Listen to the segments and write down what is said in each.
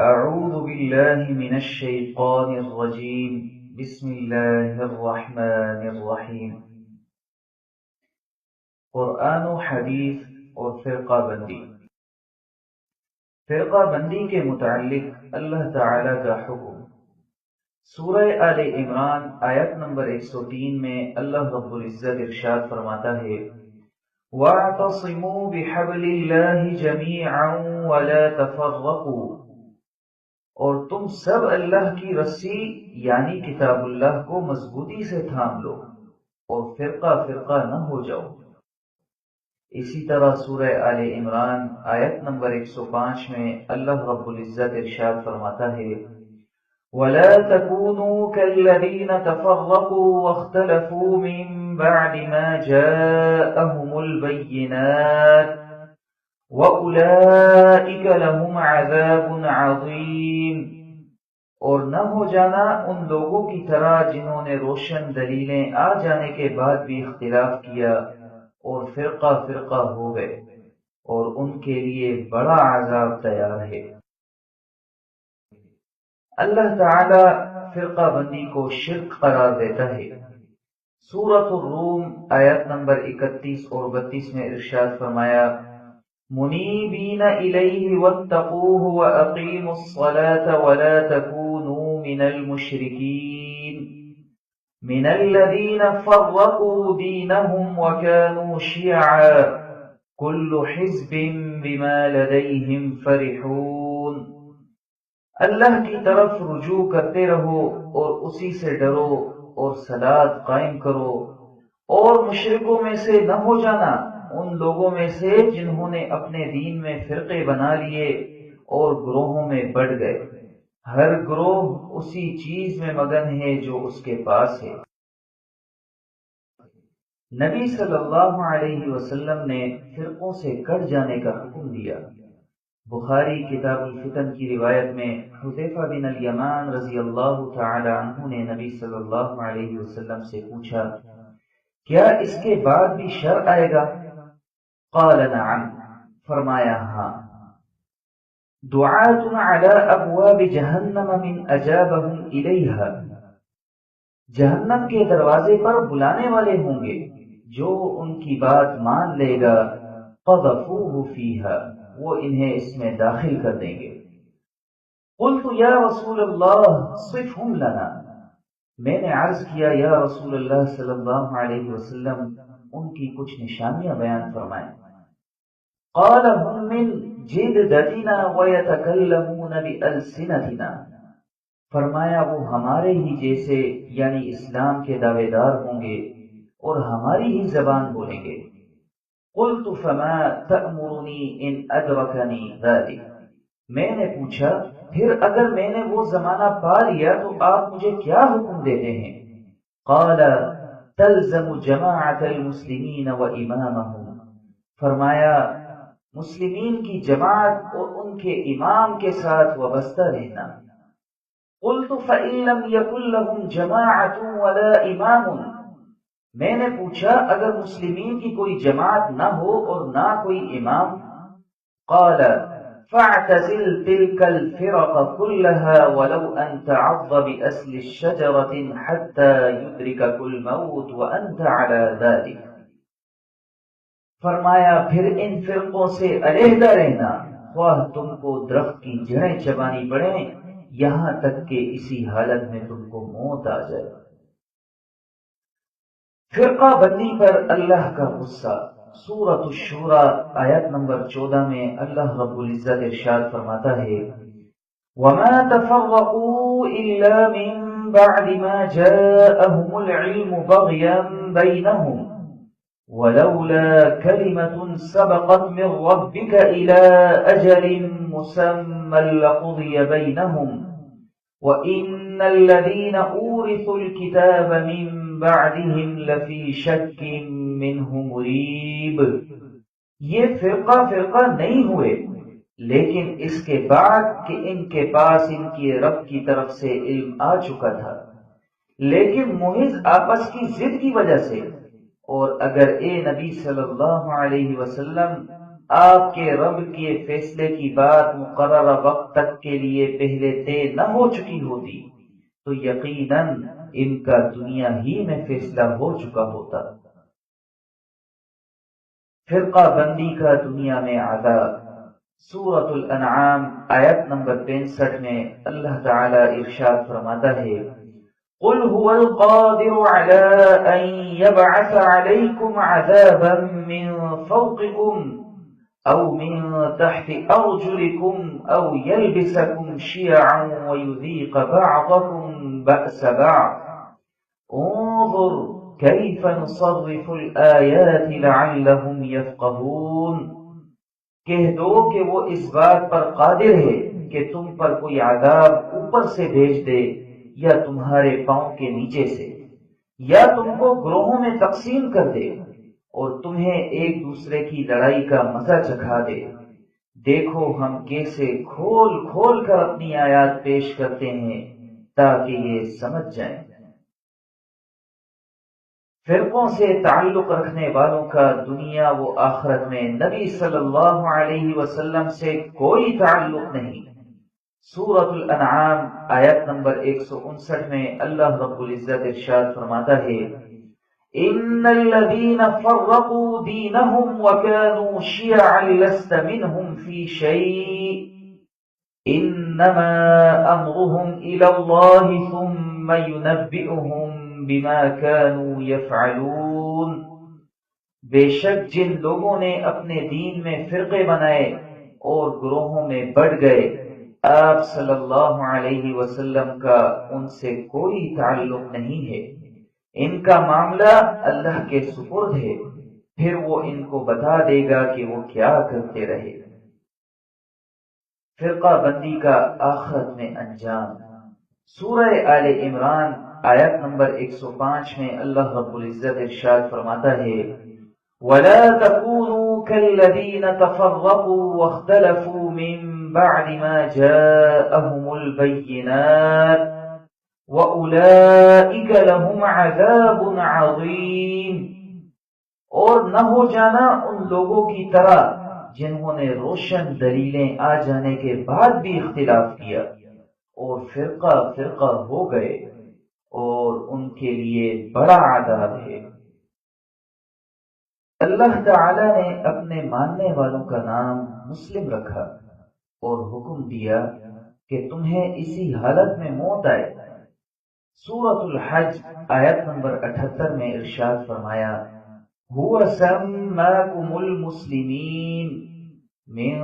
أعوذ بالله من الشيطان الرجيم بسم الله الرحمن الرحیم۔ قرآن و حدیث اور فرقہ بندی۔ فرقہ بندی کے متعلق اللہ تعالی کا حکم۔ سورہ آل عمران آیت نمبر 103 میں اللہ رب العزت ارشاد فرماتا ہے وَاعْتَصِمُوا بِحَبْلِ اللَّهِ جَمِيعًا وَلَا تَفَرَّقُوا، اور تم سب اللہ کی رسی یعنی کتاب اللہ کو مضبوطی سے تھام لو اور فرقہ فرقہ نہ ہو جاؤ۔ اسی طرح سورہ آل عمران آیت نمبر 105 میں اللہ رب العزت ارشاد فرماتا ہے وَلَا تَكُونُوا كَالَّذِينَ تَفَرَّقُوا وَاخْتَلَفُوا مِن بَعْدِ مَا جَاءَهُمُ الْبَيِّنَاتُ وَأُولَئِكَ لَهُمْ عَذَابٌ عَظِيمٌ، اور نہ ہو جانا ان لوگوں کی طرح جنہوں نے روشن دلیلیں آ جانے کے بعد بھی اختلاف کیا اور فرقہ فرقہ ہو گئے، اور ان کے لیے بڑا عذاب تیار ہے۔ اللہ تعالی فرقہ بندی کو شرک قرار دیتا ہے۔ سورۃ الروم آیت نمبر 31 اور 32 میں ارشاد فرمایا منیبین الیہ واتقوہ واقیموا الصلاة ولا تکونوا من المشرکین من الذین فرقوا دینہم وکانوا شیعا کل حزب بما لدیہم فرحون۔ اللہ کی طرف رجوع کرتے رہو اور اسی سے ڈرو اور صلاۃ قائم کرو، اور مشرکوں میں سے نہ ہو جانا ان لوگوں میں سے جنہوں نے اپنے دین میں فرقے بنا لیے اور گروہوں میں بٹ گئے، ہر گروہ اسی چیز میں مگن ہے جو اس کے پاس ہے۔ نبی صلی اللہ علیہ وسلم نے فرقوں سے کٹ جانے کا حکم دیا۔ بخاری کتاب الفتن کی روایت میں حذیفہ بن الیمان رضی اللہ تعالی عنہ نے نبی صلی اللہ علیہ وسلم سے پوچھا کیا اس کے بعد بھی شر آئے گا؟ قال نعم، فرمایا ہاں۔ دعات علی ابواب جہنم من اجابہم الیہا، جہنم کے دروازے پر بلانے والے ہوں گے، جو ان کی بات مان لے گا قذفوہ فیہا، وہ انہیں اس میں داخل کر دیں گے۔ قلت یا رسول اللہ صفہم لنا، میں نے عرض کیا یا رسول اللہ صلی اللہ علیہ وسلم ان کی کچھ نشانیاں بیان فرمائیں۔ قال هم من جلدتنا ويتكلمون بألسنتنا، فرمایا وہ ہمارے ہی جیسے یعنی اسلام کے دعوے دار ہوں گے اور ہماری ہی زبان بولیں گے۔ قلت فما تأمرنی ان ادرکنی ذلك، میں نے پوچھا پھر اگر میں نے وہ زمانہ پا لیا تو آپ مجھے کیا حکم دیتے ہیں؟ قال تلزم جماعت المسلمین وامامهم، فرمایا مسلمین کی جماعت اور ان کے امام کے ساتھ وابستہ رہنا۔ قلت فإن لم يكن لهم جماعة ولا امام، میں نے پوچھا اگر مسلمین کی کوئی جماعت نہ ہو اور نہ کوئی امام؟ قال فاعتزل تلك الفرق كلها ولو أن تعض بأسل الشجرة حتى يدركك الموت وأنت على ذلك، فرمایا پھر ان فرقوں سے علیحدہ رہنا، خواہ تم کو درخت کی جڑیں چبانی پڑیں یہاں تک کہ اسی حالت میں تم کو موت آ جائے۔ فرقہ بندی پر اللہ کا غصہ۔ سورۃ الشورى آیت نمبر 14 میں اللہ رب العزت ارشاد فرماتا ہے وَمَا تَفَرَّقُوا إِلَّا مِن بَعْدِ مَا جَاءَهُمُ الْعِلْمُ بَغْيًا بَيْنَهُمْ وَلَوْلَا كَلِمَةٌ سَبَقَتْ مِن رَّبِّكَ إِلَىٰ أَجَلٍ مُّسَمًّى لَّقُضِيَ بَيْنَهُمْ وَإِنَّ الَّذِينَ أُورِثُوا الْكِتَابَ مِن بعدهم لفی شک منہ مریب، یہ فرقہ فرقہ نہیں ہوئے لیکن اس کے بعد کہ ان کے پاس ان کی رب کی طرف سے علم آ چکا تھا، لیکن محض آپس کی ضد کی وجہ سے۔ اور اگر اے نبی صلی اللہ علیہ وسلم آپ کے رب کے فیصلے کی بات مقررہ وقت تک کے لیے پہلے طے نہ ہو چکی ہوتی تو یقیناً ان کا دنیا ہی میں فیصلہ ہو چکا ہوتا۔ فرقہ بندی کا دنیا میں عذاب۔ سورۃ الانعام آیت نمبر 65 میں اللہ تعالی ارشاد فرماتا ہے، قل هو القادر على ان يبعث عليكم عذابا من فوقكم او من تحت ارجلكم او يلبسكم شيعا ويذيق بعضكم بأس بعض انظر كيف نصرف الآيات لعلهم يفقهون۔ کہہ دو کہ وہ اس بات پر قادر ہے کہ تم پر کوئی عذاب اوپر سے بھیج دے یا تمہارے پاؤں کے نیچے سے، یا تم کو گروہوں میں تقسیم کر دے اور تمہیں ایک دوسرے کی لڑائی کا مزہ چکھا دے۔ دیکھو ہم کیسے کھول کھول کر اپنی آیات پیش کرتے ہیں تاکہ یہ سمجھ جائیں۔ فرقوں سے تعلق رکھنے والوں کا دنیا و آخرت میں نبی صلی اللہ علیہ وسلم سے کوئی تعلق نہیں۔ سورۃ الانعام آیت نمبر 159 میں اللہ رب العزت ارشاد فرماتا ہے، ان الذين فرقوا دينهم وكانوا شيعا لست منهم في شيء انما امرهم الى الله ثم ينبئهم بما كانوا يفعلون۔ بے شک جن لوگوں نے اپنے دین میں فرقے بنائے اور گروہوں میں بڑھ گئے، آپ صلی اللہ علیہ وسلم کا ان سے کوئی تعلق نہیں ہے، ان کا معاملہ اللہ کے سپرد ہے، پھر وہ ان کو بتا دے گا کہ وہ کیا کرتے رہے۔ فرقہ بندی کا آخرت میں انجام۔ سورہ آل عمران آیت نمبر 105 میں اللہ رب العزت ارشاد فرماتا ہے، وَلَا تَكُونُوا كَالَّذِينَ تَفَرَّقُوا وَاخْتَلَفُوا مِن بَعْدِ مَا جَاءَهُمُ الْبَيِّنَاتُ وَأُولَئِكَ لَهُمْ عَذَابٌ عَظِيمٌ۔ اور نہ ہو جانا ان لوگوں کی طرح جنہوں نے روشن دلیلیں آ جانے کے بعد بھی اختلاف کیا اور فرقہ فرقہ ہو گئے، اور ان کے لیے بڑا عذاب ہے۔ اللہ تعالی نے اپنے ماننے والوں کا نام مسلم رکھا اور حکم دیا کہ تمہیں اسی حالت میں موت آئے۔ سورۃ الحج آیت نمبر 78 میں ارشاد فرمایا، هو سماکم المسلمین من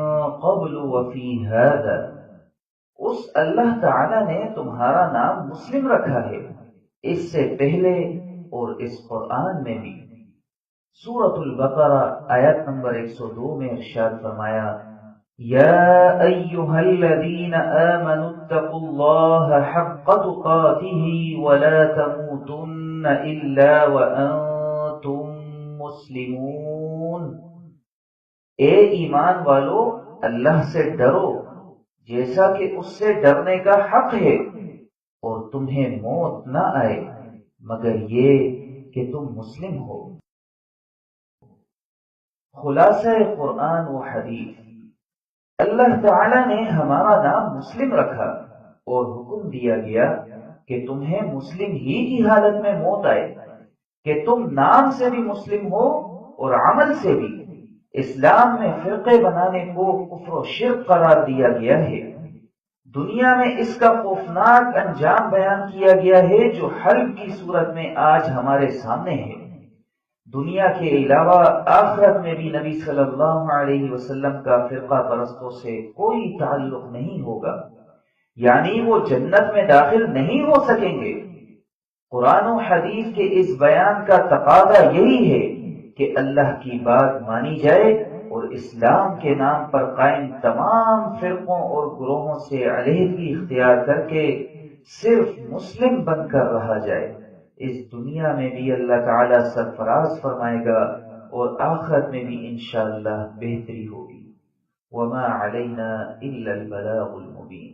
قبل وفی هذا۔ اس اللہ تعالی نے تمہارا نام مسلم رکھا ہے، اس سے پہلے اور اس قرآن میں بھی۔ سورۃ البقرہ آیت نمبر 102 میں ارشاد فرمایا، یا ایھا الذین آمنوا اتقوا اللہ حق تقاتہ ولا تموتن الا وانتم مسلمون۔ اے ایمان والو، اللہ سے ڈرو جیسا کہ اس سے ڈرنے کا حق ہے، اور تمہیں موت نہ آئے مگر یہ کہ تم مسلم ہو۔ خلاصہ قرآن و حدیث۔ اللہ تعالی نے ہمارا نام مسلم رکھا اور حکم دیا گیا کہ تمہیں مسلم ہی کی حالت میں موت آئے، کہ تم نام سے بھی مسلم ہو اور عمل سے بھی۔ اسلام میں فرقے بنانے کو کفر و شرک قرار دیا گیا ہے۔ دنیا میں اس کا خوفناک انجام بیان کیا گیا ہے جو حل کی صورت میں آج ہمارے سامنے ہے۔ دنیا کے علاوہ آخرت میں بھی نبی صلی اللہ علیہ وسلم کا فرقہ پرستوں سے کوئی تعلق نہیں ہوگا، یعنی وہ جنت میں داخل نہیں ہو سکیں گے۔ قرآن و حدیث کے اس بیان کا تقاضا یہی ہے کہ اللہ کی بات مانی جائے اور اسلام کے نام پر قائم تمام فرقوں اور گروہوں سے علیحدگی اختیار کر کے صرف مسلم بن کر رہا جائے۔ اس دنیا میں بھی اللہ تعالیٰ سرفراز فرمائے گا اور آخرت میں بھی انشاءاللہ بہتری ہوگی۔ وما علینا الا البلاغ المبین۔